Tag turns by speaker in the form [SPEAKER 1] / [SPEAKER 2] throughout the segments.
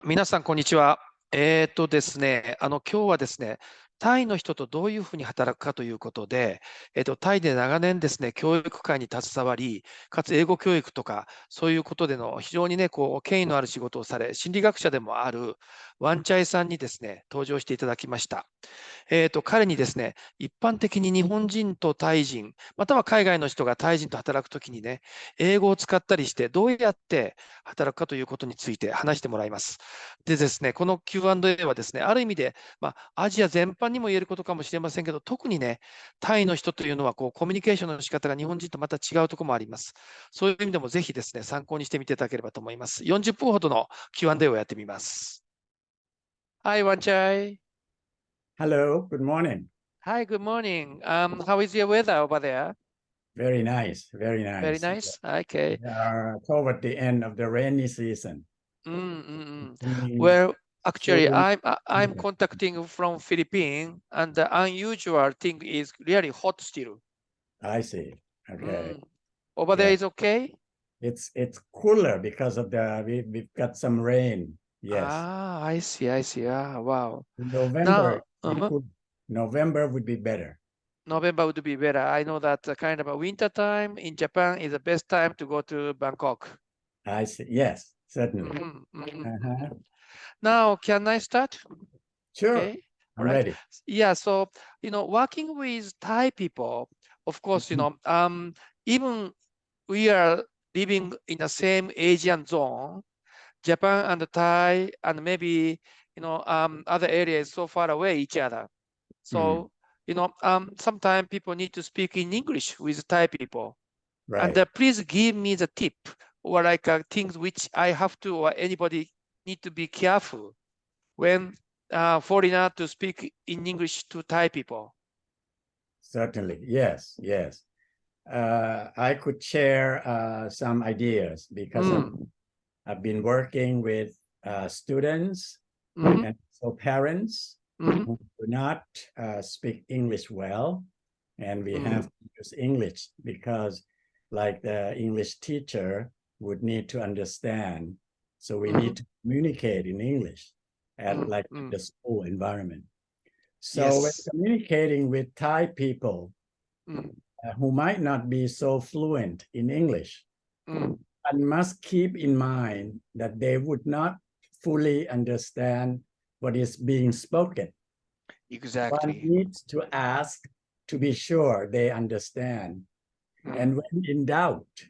[SPEAKER 1] 皆さん、こんにちは。ですね、今日はですね、タイの人とどういうふうに働くかということで、タイで長年ですね、教育界に携わり、かつ英語教育とか、そういうことでの非常にね、権威のある仕事をされ、心理学者でもあるワンチャイさんにですね、登場していただきました。彼にですね、一般的に日本人とタイ人、または海外の人がタイ人と働くときにね、英語を使ったりして、どうやって働くかということについて話してもらいます。でですね、この Q&A はですね、ある意味で、アジア全般にも言えることかもしれませんけど、特にね、タイの人というのはコミュニケーションの仕方が日本人とまた違うところもあります。そういう意味でもぜひですね、参考にしてみていただければと思います。40分ほどの Q&A をやってみます。はい、ワンチャイ。
[SPEAKER 2] Hello, good morning.
[SPEAKER 1] Hi, good morning. How is your weather over there?
[SPEAKER 2] Very nice, very
[SPEAKER 1] Very
[SPEAKER 2] nice.
[SPEAKER 1] nice. Okay.
[SPEAKER 2] We are toward the end of the rainy season. Meaning
[SPEAKER 1] Well, actually,
[SPEAKER 2] soon.
[SPEAKER 1] I'm contacting from Philippines, and the unusual thing is really hot still.
[SPEAKER 2] I see. Okay.
[SPEAKER 1] Over there
[SPEAKER 2] Yeah.
[SPEAKER 1] is okay?
[SPEAKER 2] It's cooler because of we've got some rain. Yes.
[SPEAKER 1] Ah, I see, I see. Ah, wow.
[SPEAKER 2] November
[SPEAKER 1] Now,
[SPEAKER 2] we could November would be better.
[SPEAKER 1] November would be better. I know that kind of a winter time in Japan is the best time to go to Bangkok.
[SPEAKER 2] I see. Yes, certainly.
[SPEAKER 1] Mhm, mhm,
[SPEAKER 2] Uh-huh.
[SPEAKER 1] mhm. Now, can I start?
[SPEAKER 2] Sure.
[SPEAKER 1] Okay, all
[SPEAKER 2] I'm
[SPEAKER 1] right.
[SPEAKER 2] ready.
[SPEAKER 1] Yeah, so, working with Thai people, of course, even we are living in the same Asian zone, Japan and Thai, and maybe, other areas so far away each other.
[SPEAKER 2] Mhm.
[SPEAKER 1] So, sometimes people need to speak in English with Thai people. And
[SPEAKER 2] Right.
[SPEAKER 1] please give me the tip or like things which I have to or anybody need to be careful when foreigner to speak in English to Thai people.
[SPEAKER 2] Certainly. Yes, yes. I could share some ideas because I've been working with students
[SPEAKER 1] Mhm,
[SPEAKER 2] and so parents
[SPEAKER 1] mhm,
[SPEAKER 2] who do not speak English well, and we have to use English because, like the English teacher would need to understand, so we need to communicate in English at like the school environment. So when
[SPEAKER 1] Yes.
[SPEAKER 2] communicating with Thai people who might not be so fluent in English, one must keep in mind that they would not fully understand what is being spoken. One
[SPEAKER 1] Exactly.
[SPEAKER 2] needs to ask to be sure they understand. And when in doubt,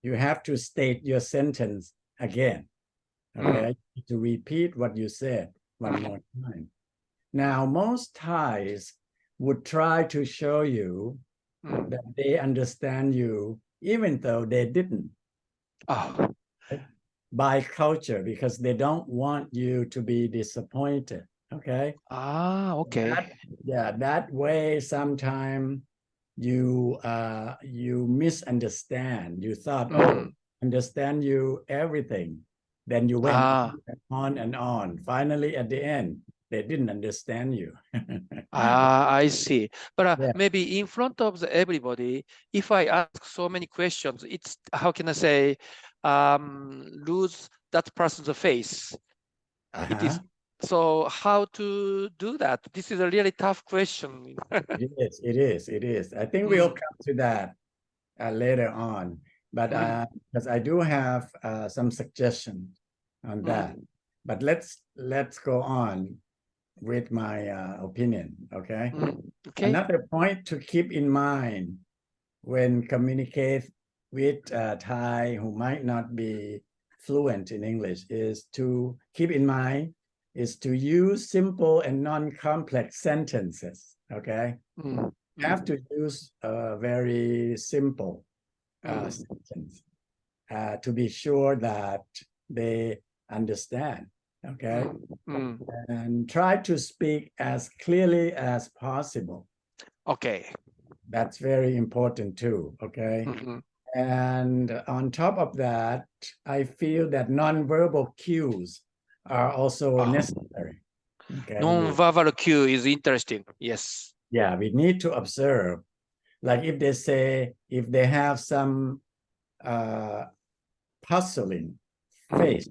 [SPEAKER 2] you have to state your sentence again. Okay, to repeat what you said one more time. Now, most Thais would try to show you that they understand you, even though they didn't.
[SPEAKER 1] Oh,
[SPEAKER 2] By culture, because they don't want you to be disappointed. Okay.
[SPEAKER 1] okay.
[SPEAKER 2] That way sometimes you misunderstand. You thought, oh, understand you everything. Then you went on and on. Finally, at the end, they didn't understand you.
[SPEAKER 1] I see. But
[SPEAKER 2] Yeah.
[SPEAKER 1] maybe in front of everybody, if I ask so many questions, it's, how can I say, lose that person's face. It is. So how to do that? This is a really tough question.
[SPEAKER 2] It is. I think we'll come to that later on, but because I do have some suggestions on that. But let's go on with my opinion. Okay.
[SPEAKER 1] Okay.
[SPEAKER 2] Another point to keep in mind when communicate with Thai who might not be fluent in English is to keep in mind is to use simple and non-complex sentences. Okay. You have to use a very simple sentence to be sure that they understand. Okay. And try to speak as clearly as possible.
[SPEAKER 1] Okay.
[SPEAKER 2] That's very important too. Okay. And on top of that, I feel that nonverbal cues are also necessary. Okay.
[SPEAKER 1] Non-verbal cue is interesting. Yes.
[SPEAKER 2] Yeah, we need to observe. Like if they have some puzzling face,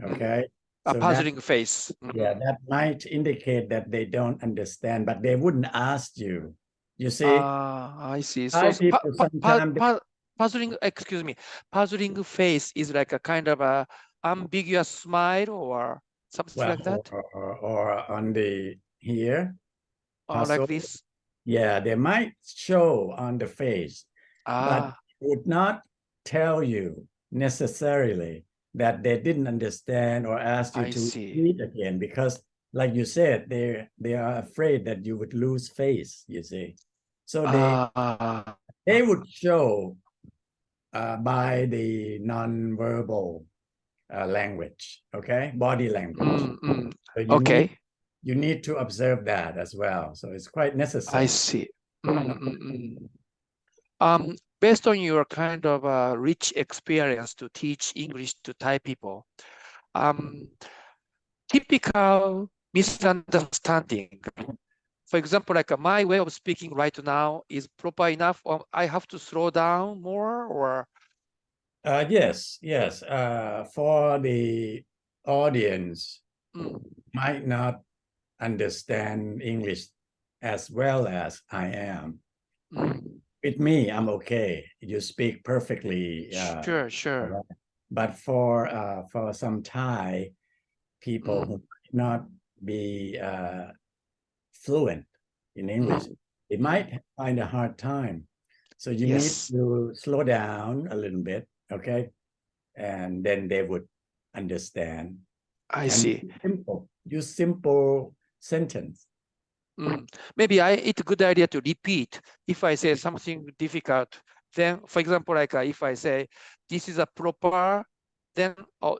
[SPEAKER 2] okay,
[SPEAKER 1] A
[SPEAKER 2] So that,
[SPEAKER 1] puzzling face.
[SPEAKER 2] yeah, that might indicate that they don't understand, but they wouldn't ask you. You see,
[SPEAKER 1] I see.
[SPEAKER 2] Thai
[SPEAKER 1] So
[SPEAKER 2] people sometimes,
[SPEAKER 1] puzzling, excuse me, puzzling face is like a kind of a ambiguous smile or something
[SPEAKER 2] well,
[SPEAKER 1] like that,
[SPEAKER 2] or on the here,
[SPEAKER 1] or like
[SPEAKER 2] puzzle,
[SPEAKER 1] this.
[SPEAKER 2] yeah, they might show on the face, but
[SPEAKER 1] Ah,
[SPEAKER 2] would not tell you necessarily that they didn't understand or ask you
[SPEAKER 1] I
[SPEAKER 2] to
[SPEAKER 1] see.
[SPEAKER 2] read again because, like you said, they are afraid that you would lose face. You see, so they would show by the non-verbal language, okay, body language. So
[SPEAKER 1] Okay,
[SPEAKER 2] you need to observe that as well. So it's quite
[SPEAKER 1] I
[SPEAKER 2] necessary.
[SPEAKER 1] see. Based on your kind of rich experience to teach English to Thai people, typical misunderstanding. For example, like my way of speaking right now is proper enough, or I have to slow down more, or
[SPEAKER 2] Yes. For the audience
[SPEAKER 1] mm,
[SPEAKER 2] might not understand English as well as I am.
[SPEAKER 1] mm,
[SPEAKER 2] With me, I'm okay. You speak perfectly.
[SPEAKER 1] sure.
[SPEAKER 2] But for some Thai people who might not be fluent in English, they might find a hard time. So you need
[SPEAKER 1] Yes,
[SPEAKER 2] to slow down a little bit, okay? And then they would understand.
[SPEAKER 1] I
[SPEAKER 2] And
[SPEAKER 1] see.
[SPEAKER 2] use simple sentence.
[SPEAKER 1] Maybe it's a good idea to repeat. If I say something difficult, then, for example, like if I say, this is a proper, then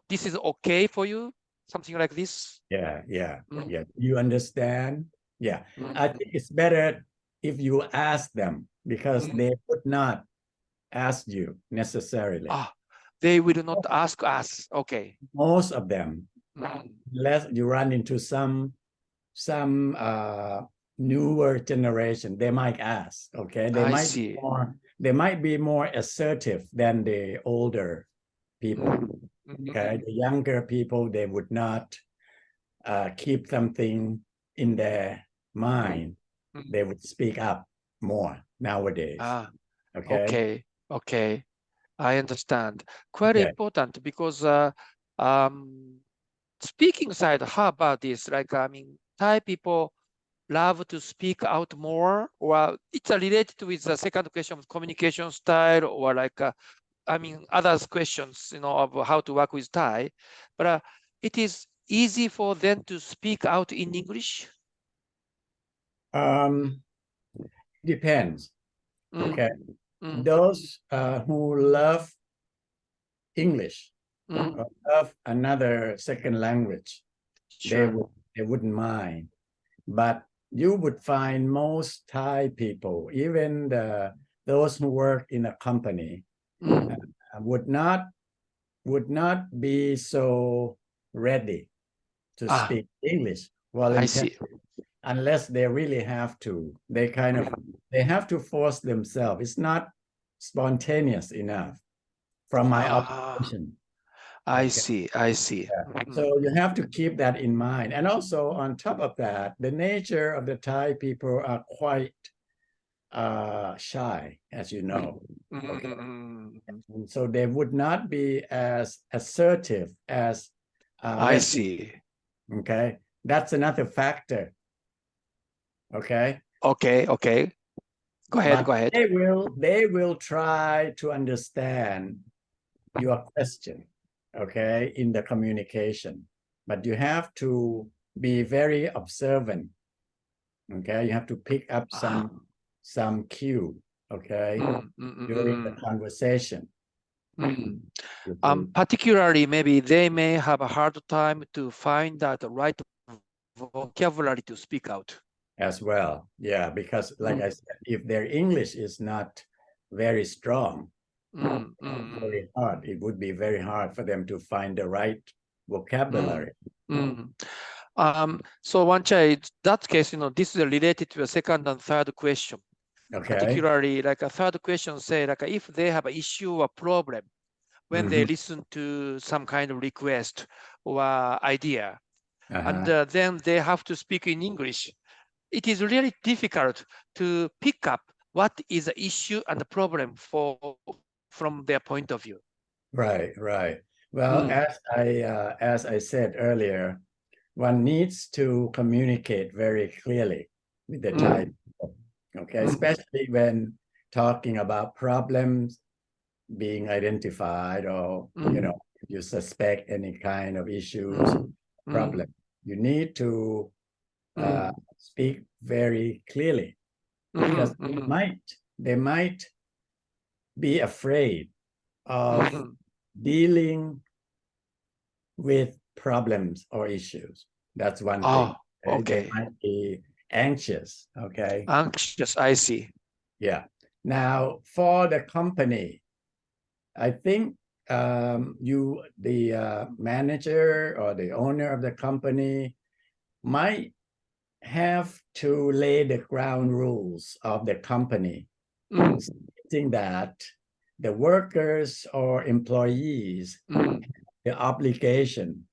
[SPEAKER 1] this is okay for you, something like this.
[SPEAKER 2] Yeah. You understand? Yeah. I think it's better if you ask them because they would not ask you necessarily.
[SPEAKER 1] They will not ask us. Okay.
[SPEAKER 2] Most of them, unless you run into some newer generation, they might ask. Okay,
[SPEAKER 1] I see.
[SPEAKER 2] They might be more assertive than the older people. Okay, the younger people, they would not keep something in their mind. They would speak up more nowadays.
[SPEAKER 1] Okay. I understand. Quite important because speaking side, how about this? Like, I mean, Thai people love to speak out more, or it's related with the second question of communication style, or like, I mean, other questions, of how to work with Thai, but it is easy for them to speak out in English.
[SPEAKER 2] Depends. Okay, those who love English or love another second language,
[SPEAKER 1] Sure.
[SPEAKER 2] they wouldn't mind. But you would find most Thai people, even those who work in a company, would not be so ready to speak English
[SPEAKER 1] I see.
[SPEAKER 2] unless they really have to. They have to force themselves. It's not spontaneous enough from my observation.
[SPEAKER 1] I
[SPEAKER 2] Okay.
[SPEAKER 1] see.
[SPEAKER 2] So you have to keep that in mind. And also on top of that, the nature of the Thai people are quite shy, as you know. Okay. So they would not be as assertive as
[SPEAKER 1] I see.
[SPEAKER 2] Okay. That's another factor. Okay.
[SPEAKER 1] Okay. Go ahead.
[SPEAKER 2] They will try to understand your question, okay, in the communication. But you have to be very observant. Okay. You have to pick up some cue, okay, during the conversation.
[SPEAKER 1] Particularly, maybe they may have a hard time to find out the right vocabulary to speak out.
[SPEAKER 2] As well. Yeah, because like I said, if their English is not very strong, very hard, it would be very hard for them to find the right vocabulary.
[SPEAKER 1] So one child, that case, this is related to a second and third question.
[SPEAKER 2] Okay.
[SPEAKER 1] Particularly, like a third question, say, like if they have an issue or problem when they listen to some kind of request, or idea, and
[SPEAKER 2] Uh-huh.
[SPEAKER 1] then they have to speak in English. It is really difficult to pick up what is the issue and the problem from their point of view.
[SPEAKER 2] Right, right. Well,
[SPEAKER 1] Mm,
[SPEAKER 2] as I said earlier, one needs to communicate very clearly with the Thai
[SPEAKER 1] mm,
[SPEAKER 2] people, okay?
[SPEAKER 1] mm,
[SPEAKER 2] Especially when talking about problems being identified or,
[SPEAKER 1] mm,
[SPEAKER 2] if you suspect any kind of issues,
[SPEAKER 1] mm,
[SPEAKER 2] problem, you need to
[SPEAKER 1] mm,
[SPEAKER 2] speak very clearly because
[SPEAKER 1] mm,
[SPEAKER 2] they might be afraid of
[SPEAKER 1] mm.
[SPEAKER 2] dealing with problems or issues. That's one thing.
[SPEAKER 1] Oh,
[SPEAKER 2] Okay? They
[SPEAKER 1] okay.
[SPEAKER 2] might be anxious. Okay.
[SPEAKER 1] Anxious, I see.
[SPEAKER 2] Yeah. Now, for the company, I think the manager or the owner of the company might have to lay the ground rules of the company,
[SPEAKER 1] Mm,
[SPEAKER 2] stating that the workers or employees
[SPEAKER 1] mm,
[SPEAKER 2] the obligation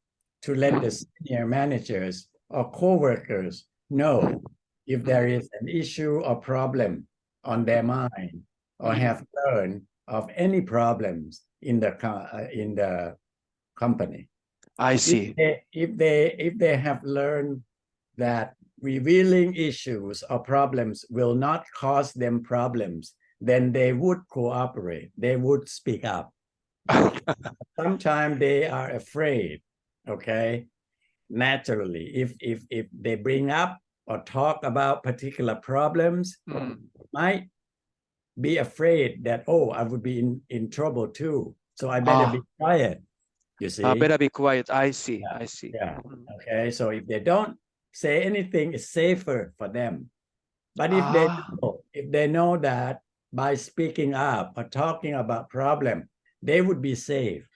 [SPEAKER 2] to let the
[SPEAKER 1] mm,
[SPEAKER 2] senior managers or co-workers know if there is an issue or problem on their mind or have learned of any problems in the company.
[SPEAKER 1] I
[SPEAKER 2] If
[SPEAKER 1] see.
[SPEAKER 2] they have learned that revealing issues or problems will not cause them problems, then they would cooperate. They would speak up. Sometimes they are afraid, okay? Naturally, if they bring up or talk about particular problems, might be afraid that, oh, I would be in trouble too. So I better be quiet, you see?
[SPEAKER 1] Better be quiet. I see.
[SPEAKER 2] Yeah,
[SPEAKER 1] I see.
[SPEAKER 2] yeah. Okay. So if they don't say anything, it's safer for them. But
[SPEAKER 1] Ah,
[SPEAKER 2] if they know that by speaking up or talking about problem, they would be safe,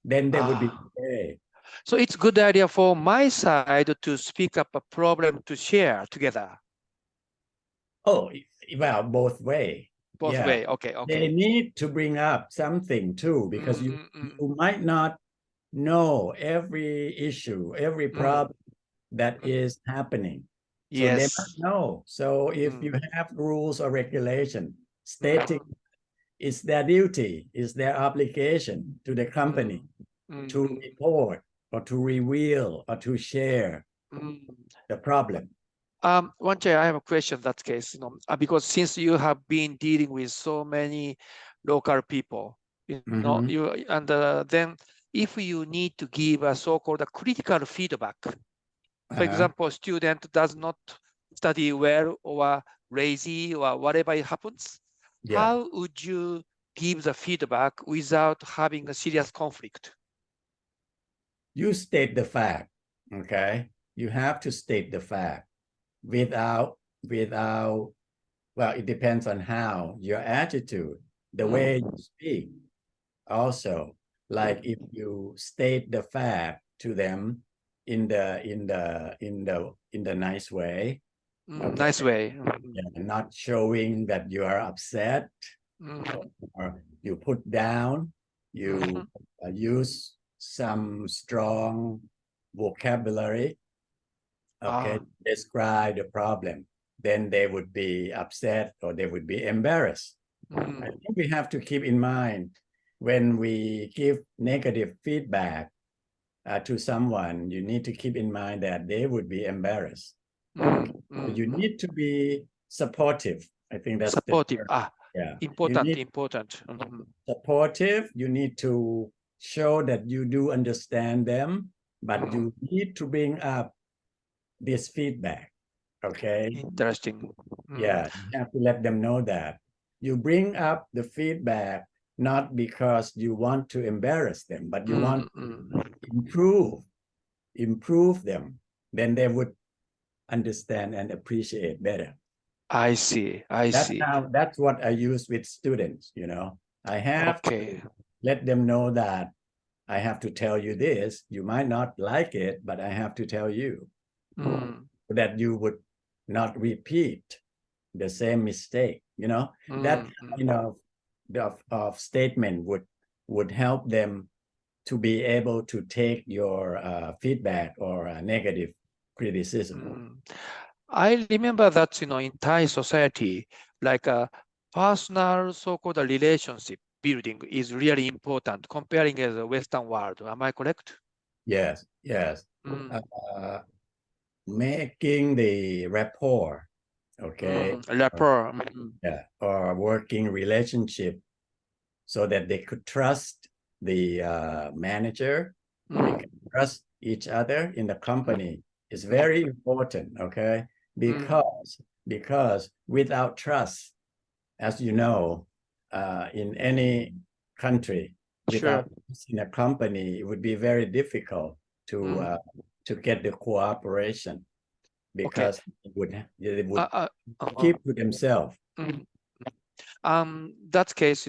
[SPEAKER 2] then they would be
[SPEAKER 1] ah.
[SPEAKER 2] okay.
[SPEAKER 1] So it's good idea for my side to speak up a problem to share together.
[SPEAKER 2] Oh, well, both way.
[SPEAKER 1] Both
[SPEAKER 2] Yeah.
[SPEAKER 1] way. Okay,
[SPEAKER 2] They
[SPEAKER 1] okay.
[SPEAKER 2] need to bring up something too, because
[SPEAKER 1] Mm,
[SPEAKER 2] you might not know every issue, every
[SPEAKER 1] mm,
[SPEAKER 2] problem that
[SPEAKER 1] mm.
[SPEAKER 2] is happening. So they must
[SPEAKER 1] Yes.
[SPEAKER 2] know. So if you
[SPEAKER 1] Mm,
[SPEAKER 2] have rules or regulation stating
[SPEAKER 1] mm,
[SPEAKER 2] it's their duty, it's their obligation to the
[SPEAKER 1] mm,
[SPEAKER 2] company
[SPEAKER 1] mm,
[SPEAKER 2] to report or to reveal or to share
[SPEAKER 1] mm.
[SPEAKER 2] the problem.
[SPEAKER 1] One chair, I have a question in that case, because since you have been dealing with so many local people,
[SPEAKER 2] Mhm.
[SPEAKER 1] then if you need to give a so-called a critical feedback, for
[SPEAKER 2] Uh-huh.
[SPEAKER 1] example, student does not study well or lazy or whatever it happens,
[SPEAKER 2] Yeah.
[SPEAKER 1] how would you give the feedback without having a serious conflict?
[SPEAKER 2] You state the fact, okay? You have to state the fact without well, it depends on how your attitude, the way you speak. Also, like if you state the fact to them in the nice way, okay,
[SPEAKER 1] Nice way.
[SPEAKER 2] not showing that you are upset
[SPEAKER 1] Mhm.
[SPEAKER 2] or you put down, you use some strong vocabulary, okay,
[SPEAKER 1] Ah,
[SPEAKER 2] describe the problem, then they would be upset or they would be embarrassed. I think we have to keep in mind when we give negative feedback to someone, you need to keep in mind that they would be embarrassed. Okay? So you need to be supportive. I think that's the
[SPEAKER 1] Supportive.
[SPEAKER 2] term.
[SPEAKER 1] Ah,
[SPEAKER 2] Yeah. You
[SPEAKER 1] important,
[SPEAKER 2] need
[SPEAKER 1] important.
[SPEAKER 2] supportive. You need to show that you do understand them, but
[SPEAKER 1] Mhm.
[SPEAKER 2] you need to bring up this feedback. Okay.
[SPEAKER 1] Interesting.
[SPEAKER 2] Yeah, you have to let them know that you bring up the feedback not because you want to embarrass them, but you want to improve them. Then they would understand and appreciate better.
[SPEAKER 1] I see. I see.
[SPEAKER 2] That's what I use with students. I have to
[SPEAKER 1] Okay.
[SPEAKER 2] let them know that I have to tell you this. You might not like it, but I have to tell you so that you would not repeat the same mistake. That kind of statement would help them to be able to take your feedback or negative criticism.
[SPEAKER 1] I remember that, in Thai society, like a personal so-called relationship building is really important comparing with the Western world. Am I correct?
[SPEAKER 2] Yes. Making the rapport, okay,
[SPEAKER 1] rapport.
[SPEAKER 2] or working relationship so that they could trust the manager, they can trust each other in the company is very important, okay? Because without trust, as you know, in any country, without trust in a company, it would be very difficult to get the cooperation because they would keep to themselves.
[SPEAKER 1] That case,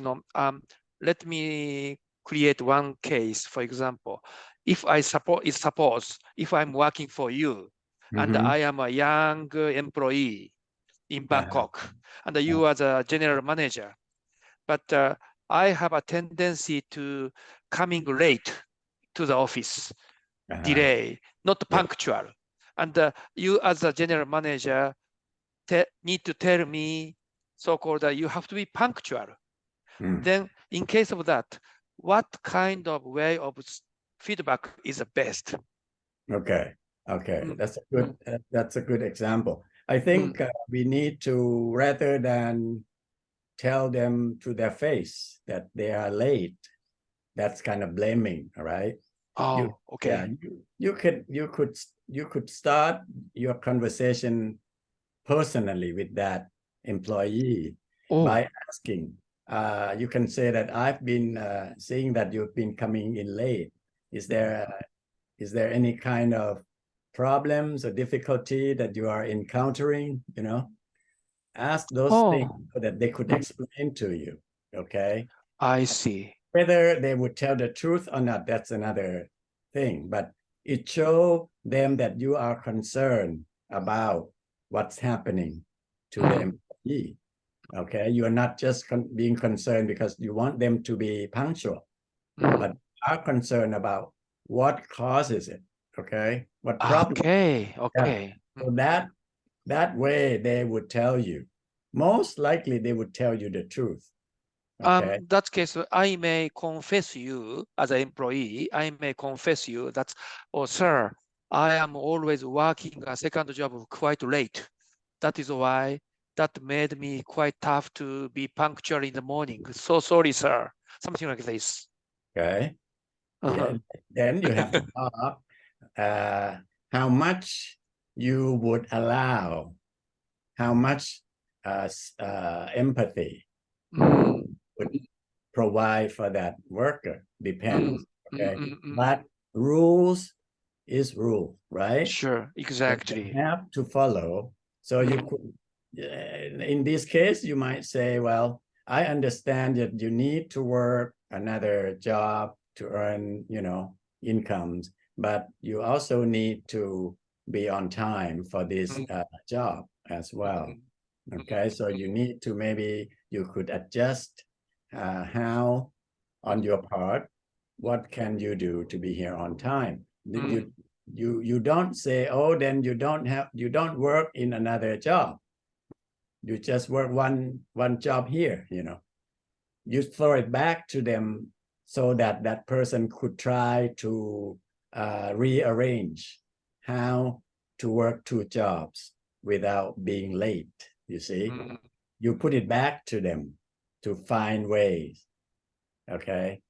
[SPEAKER 1] let me create one case. For example, if suppose if I'm working for you and I am a young employee in Bangkok and you are the general manager, but I have a tendency to coming late to the office, delay, not punctual. And you as a general manager need to tell me so-called you have to be punctual. Then in case of that, what kind of way of feedback is the best?
[SPEAKER 2] Okay. That's a good example. I think we need to, rather than tell them to their face that they are late, that's kind of blaming, all right?
[SPEAKER 1] Okay.
[SPEAKER 2] You could start your conversation personally with that employee by asking. You can say that I've been seeing that you've been coming in late. Is there any kind of problems or difficulty that you are encountering? Ask those things so that they could explain to you. Okay.
[SPEAKER 1] I see.
[SPEAKER 2] Whether they would tell the truth or not, that's another thing. But it shows them that you are concerned about what's happening to the employee. Okay, you are not just being concerned because you want them to be punctual, but are concerned about what causes it. Okay, what problem?
[SPEAKER 1] Okay.
[SPEAKER 2] So that way they would tell you. Most likely they would tell you the truth. Okay.
[SPEAKER 1] That case, I may confess you as an employee. I may confess you that, oh, sir, I am always working a second job quite late. That is why that made me quite tough to be punctual in the morning. So sorry, sir. Something like this.
[SPEAKER 2] Okay. Then you have to talk how much you would allow, how much empathy would provide for that worker. Depends. Okay. But rules is rule, right?
[SPEAKER 1] Sure, exactly.
[SPEAKER 2] You have to follow. So you could, in this case, you might say, well, I understand that you need to work another job to earn, incomes, but you also need to be on time for this job as well. Okay, so you need to, maybe you could adjust how on your part, what can you do to be here on time? You don't say, oh, then you don't work in another job. You just work one job here, You throw it back to them so that person could try to rearrange how to work two jobs without being late, you see? You put it back to them to find ways, okay?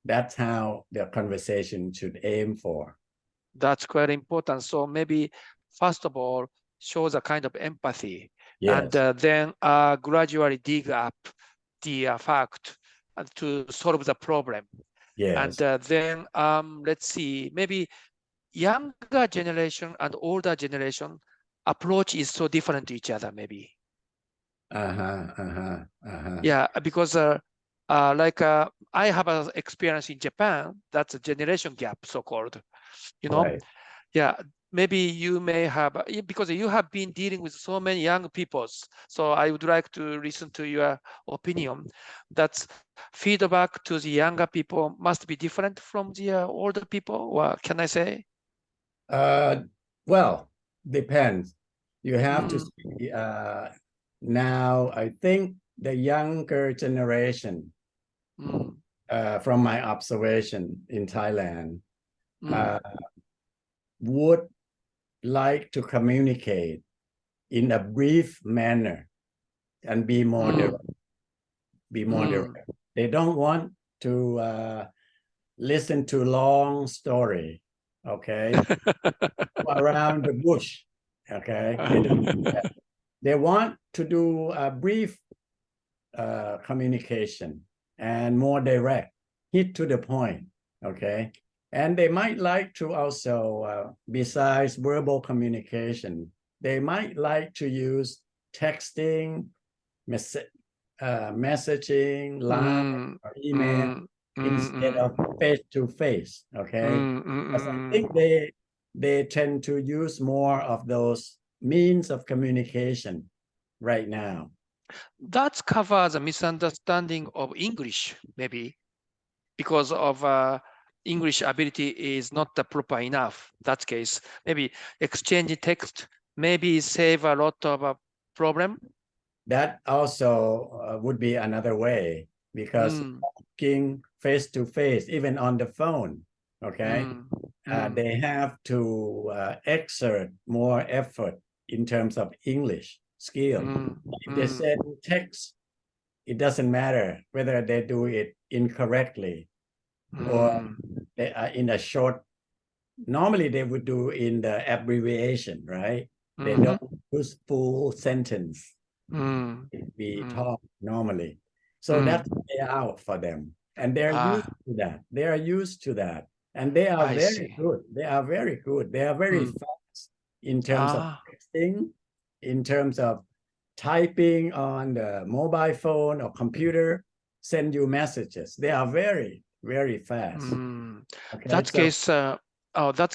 [SPEAKER 2] That's how the conversation should aim for.
[SPEAKER 1] That's quite important. So maybe, first of all, shows a kind of empathy, and then gradually dig up the fact to solve the problem. And then let's see, maybe younger generation and older generation approach is so different to each other, maybe. Yeah, because like I have an experience in Japan, that's a generation gap, so-called. Yeah, maybe you may have, because you have been dealing with so many young people, so I would like to listen to your opinion. That feedback to the younger people must be different from the older people, or can I say?
[SPEAKER 2] Well, depends. You have to see, now, I think the younger generation, from my observation in Thailand, would like to communicate in a brief manner and be more direct. They don't want to listen to long story, okay? Around the bush, okay? They don't do that. They want to do a brief communication and more direct, hit to the point, okay? And they might like to also, besides verbal communication, they might like to use texting, messaging, line, or email instead of face-to-face, okay? Because I think they tend to use more of those means of communication right now.
[SPEAKER 1] That covers a misunderstanding of English, maybe, because of English ability is not proper enough. That case, maybe exchanging text maybe save a lot of problem.
[SPEAKER 2] That also would be another way, because talking face to face, even on the phone, okay, they have to exert more effort in terms of English skill. If they send text, it doesn't matter whether they do it incorrectly or they are in a short. Normally, they would do in the abbreviation, right? They don't use full sentence. We talk normally. So that's way out for them. And they're used to that. They are used to that. And they are very good. They are very good. They are very fast in terms of texting, in terms of typing on the mobile phone or computer, send you messages. They are very, very fast.
[SPEAKER 1] Okay, that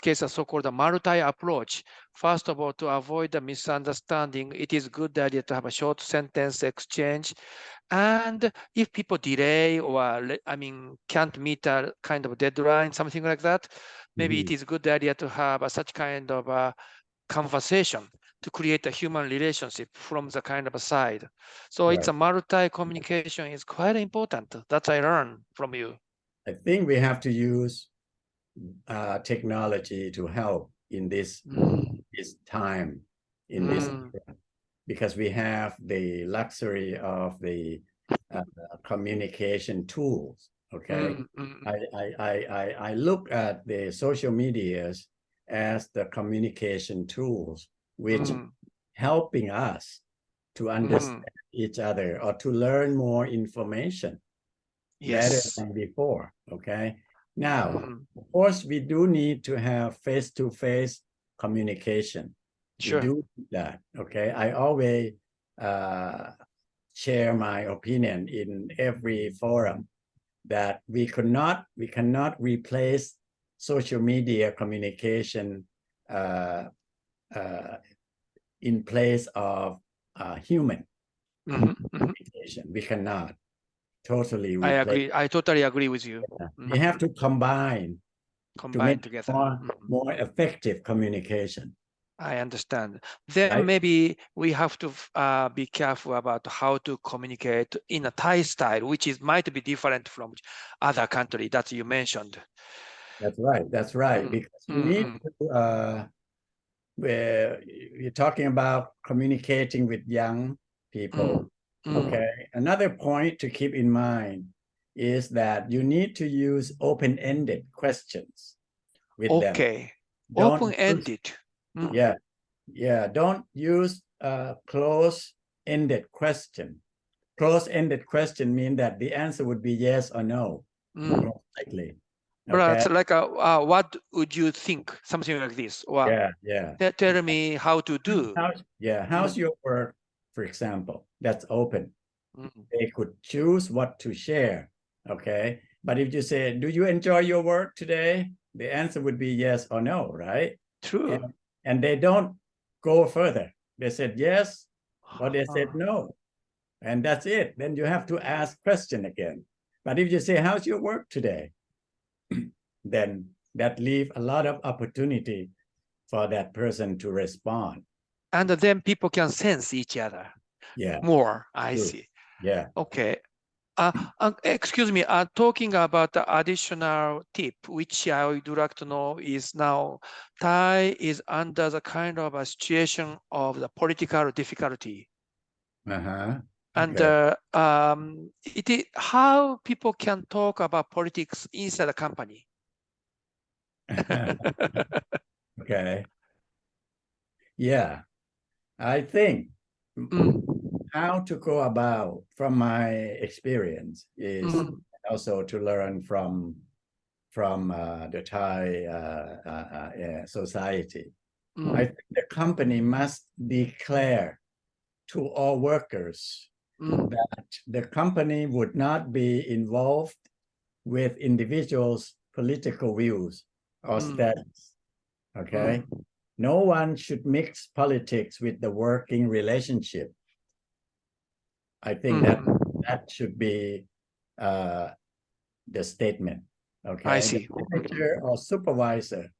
[SPEAKER 1] case, a so-called multi-approach. First of all, to avoid the misunderstanding, it is a good idea to have a short sentence exchange. And if people delay or, can't meet a kind of deadline, something like that, maybe it is a good idea to have such kind of a conversation to create a human relationship from the kind of a side. So it's a multi-communication is quite important. That I learned from you.
[SPEAKER 2] I think we have to use technology to help in this time, in this era, because we have the luxury of the communication tools. Okay, I look at the social medias as the communication tools, which helping us to understand each other or to learn more information better than before. Okay. Now, of course, we do need to have face-to-face communication. We do that, okay? I always share my opinion in every forum that we cannot replace social media communication in place of human communication. We cannot. Totally replace.
[SPEAKER 1] I agree. I totally agree with you.
[SPEAKER 2] You have to combine to make
[SPEAKER 1] together
[SPEAKER 2] more effective communication.
[SPEAKER 1] I understand. Then maybe we have to be careful about how to communicate in a Thai style, which might be different from other country that you mentioned.
[SPEAKER 2] That's right. That's right. Because you need to, where you're talking about communicating with young people. Okay. Another point to keep in mind is that you need to use open-ended questions with them.
[SPEAKER 1] Okay. Open-ended.
[SPEAKER 2] Yeah. Don't use a close-ended question. Close-ended question means that the answer would be yes or no, most likely.
[SPEAKER 1] But it's like what would you think? Something like this. Or tell me how to do.
[SPEAKER 2] How's your work, for example? That's open. They could choose what to share. Okay. But if you say, do you enjoy your work today? The answer would be yes or no, right?
[SPEAKER 1] True.
[SPEAKER 2] and they don't go further. They said yes, or they said no, and that's it. Then you have to ask question again. But if you say, how's your work today? Then that leave a lot of opportunity for that person to respond.
[SPEAKER 1] And then people can sense each other more. I see.
[SPEAKER 2] Yeah.
[SPEAKER 1] Okay. Excuse me, talking about the additional tip, which I would like to know is now Thai is under the kind of a situation of the political difficulty. And it is how people can talk about politics inside the company.
[SPEAKER 2] Okay. Yeah, I think how to go about from my experience is also to learn from the Thai society. I think the company must declare to all workers that the company would not be involved with individuals' political views or status. Okay. No one should mix politics with the working relationship. I think that should be the statement. Okay.
[SPEAKER 1] I see.
[SPEAKER 2] The manager or supervisor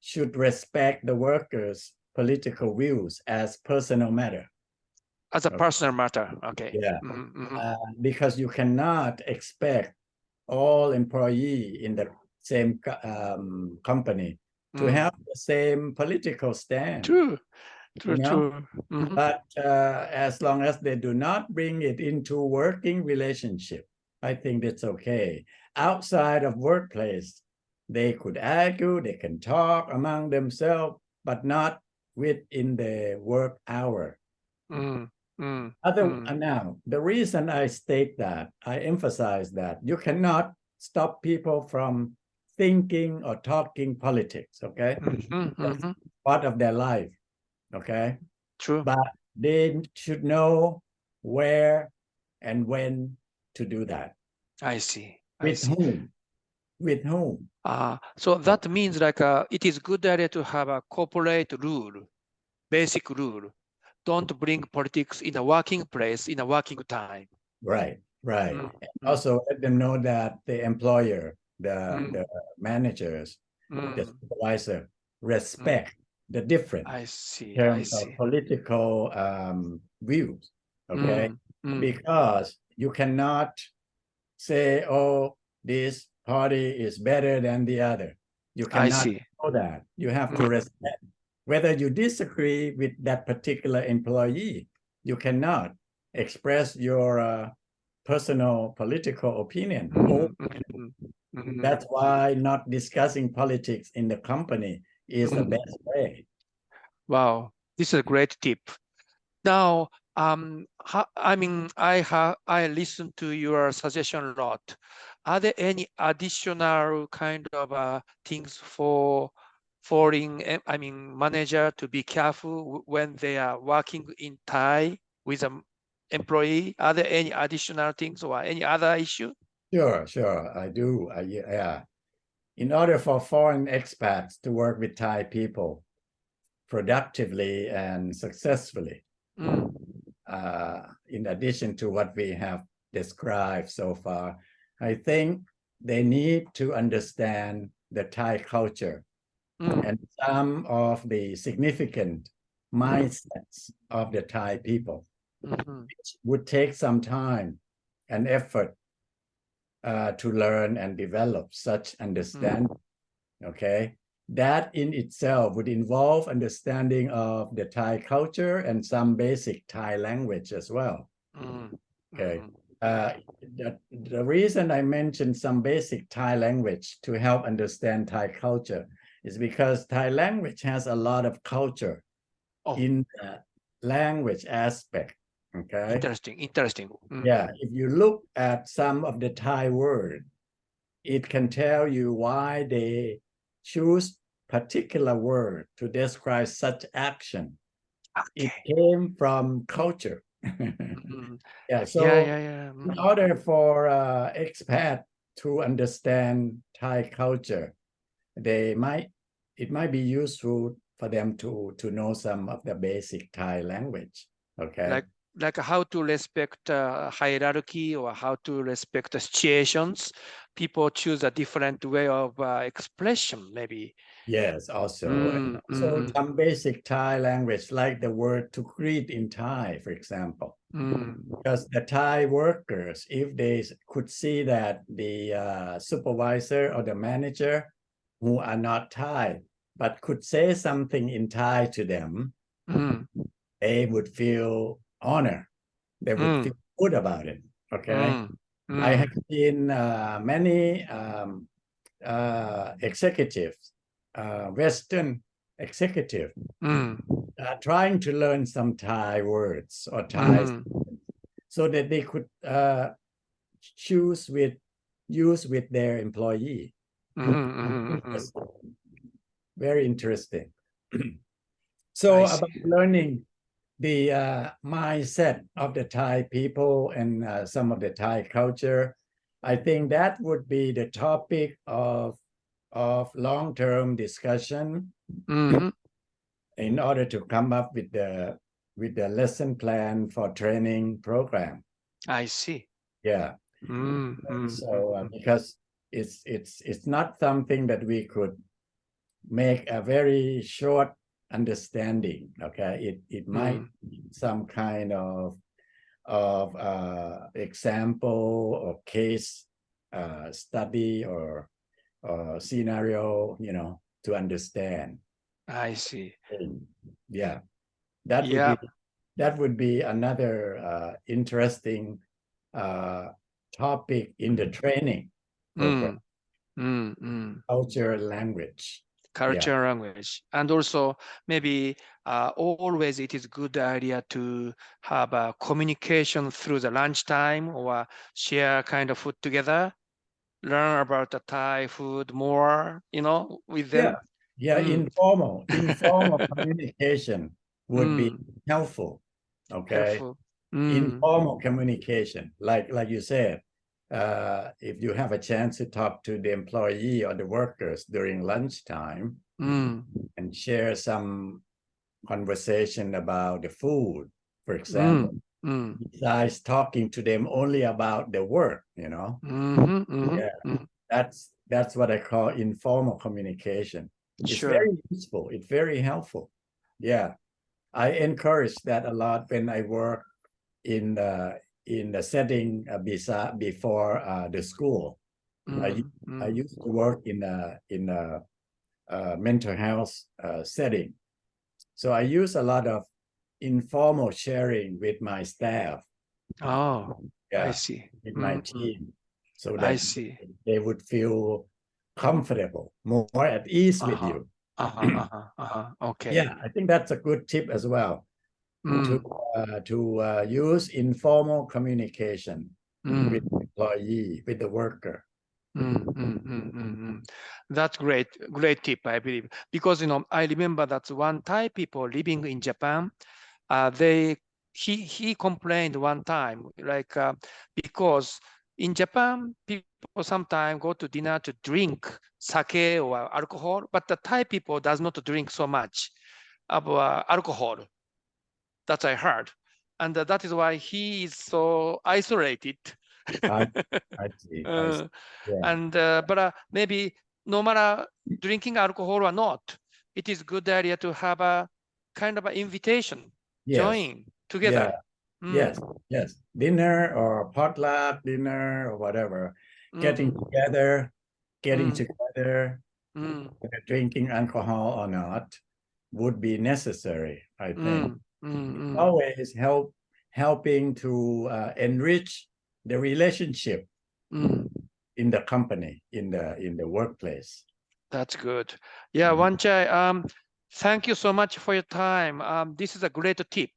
[SPEAKER 2] should respect the workers' political views as personal matter.
[SPEAKER 1] As a personal matter. Okay.
[SPEAKER 2] Yeah. Because you cannot expect all employees in the same company to have the same political stand.
[SPEAKER 1] True.
[SPEAKER 2] But as long as they do not bring it into working relationship, I think that's okay. Outside of workplace, they could argue, they can talk among themselves, but not within the work hour. Now, the reason I state that, I emphasize that you cannot stop people from thinking or talking politics, okay? That's part of their life, okay?
[SPEAKER 1] True.
[SPEAKER 2] But they should know where and when to do that.
[SPEAKER 1] I see.
[SPEAKER 2] With whom? With whom?
[SPEAKER 1] So that means like it is good idea to have a corporate rule, basic rule. Don't bring politics in a working place, in a working time.
[SPEAKER 2] Right. Also let them know that the employer, the managers, the supervisor respect the different terms of political views. Okay. Because you cannot say, oh, this party is better than the other. You cannot know that. You have to respect. Whether you disagree with that particular employee, you cannot express your personal political opinion. That's why not discussing politics in the company is the best way.
[SPEAKER 1] Wow, this is a great tip. Now, I listened to your suggestion a lot. Are there any additional kind of things for foreign, manager to be careful when they are working in Thai with an employee? Are there any additional things or any other issue?
[SPEAKER 2] Sure, I do. Yeah. In order for foreign expats to work with Thai people productively and successfully, in addition to what we have described so far, I think they need to understand the Thai culture and some of the significant mindsets of the Thai people. Which would take some time and effort to learn and develop such understanding. Okay, that in itself would involve understanding of the Thai culture and some basic Thai language as well. Okay, the reason I mentioned some basic Thai language to help understand Thai culture is because Thai language has a lot of culture in the language aspect. Okay.
[SPEAKER 1] Interesting.
[SPEAKER 2] Yeah, if you look at some of the Thai word, it can tell you why they choose particular word to describe such action. It came from culture. In order for expat to understand Thai culture, it might be useful for them to know some of the basic Thai language. Okay.
[SPEAKER 1] Like how to respect hierarchy or how to respect the situations. People choose a different way of expression, maybe.
[SPEAKER 2] Yes, also. So some basic Thai language, like the word to greet in Thai, for example. Because the Thai workers, if they could see that the supervisor or the manager who are not Thai, but could say something in Thai to them, they would feel honored. They would feel good about it. Okay. I have seen many executives, Western executive, trying to learn some Thai words or Thai so that they could use with their employee. Very interesting. So about learning the mindset of the Thai people and some of the Thai culture, I think that would be the topic of long-term discussion in order to come up with the lesson plan for training program.
[SPEAKER 1] I see.
[SPEAKER 2] Yeah. So because it's not something that we could make a very short understanding. Okay, it might be some kind of example or case study or scenario, to understand.
[SPEAKER 1] I see.
[SPEAKER 2] Yeah, that would be another interesting topic in the training program. Culture, language.
[SPEAKER 1] Language. And also maybe always it is good idea to have a communication through the lunchtime or share kind of food together, learn about the Thai food more, with them.
[SPEAKER 2] Yeah, informal communication would be helpful. Okay. Informal communication, like you said, if you have a chance to talk to the employee or the workers during lunchtime and share some conversation about the food, for example, besides talking to them only about the work, that's what I call informal communication. It's very useful. It's very helpful. Yeah, I encourage that a lot when I work in the setting before the school. I used to work in a mental health setting, so I use a lot of informal sharing with my staff.
[SPEAKER 1] I see.
[SPEAKER 2] With my team, so that they would feel comfortable, more at ease with you.
[SPEAKER 1] Okay.
[SPEAKER 2] Yeah, I think that's a good tip as well. To use informal communication with the employee, with the worker.
[SPEAKER 1] That's great tip, I believe, because I remember that one Thai people living in Japan, he complained one time, like because in Japan people sometimes go to dinner to drink sake or alcohol, but the Thai people does not drink so much of alcohol. That I heard, and that is why he is so isolated.
[SPEAKER 2] I see. Yeah.
[SPEAKER 1] And but maybe no matter drinking alcohol or not, it is good idea to have a kind of an invitation, join together.
[SPEAKER 2] Yes, dinner or potluck dinner or whatever, getting together, whether drinking alcohol or not, would be necessary, I think. Always helping to enrich the relationship in the company, in the workplace.
[SPEAKER 1] That's good. Yeah, Wanchai, thank you so much for your time. This is a great tip.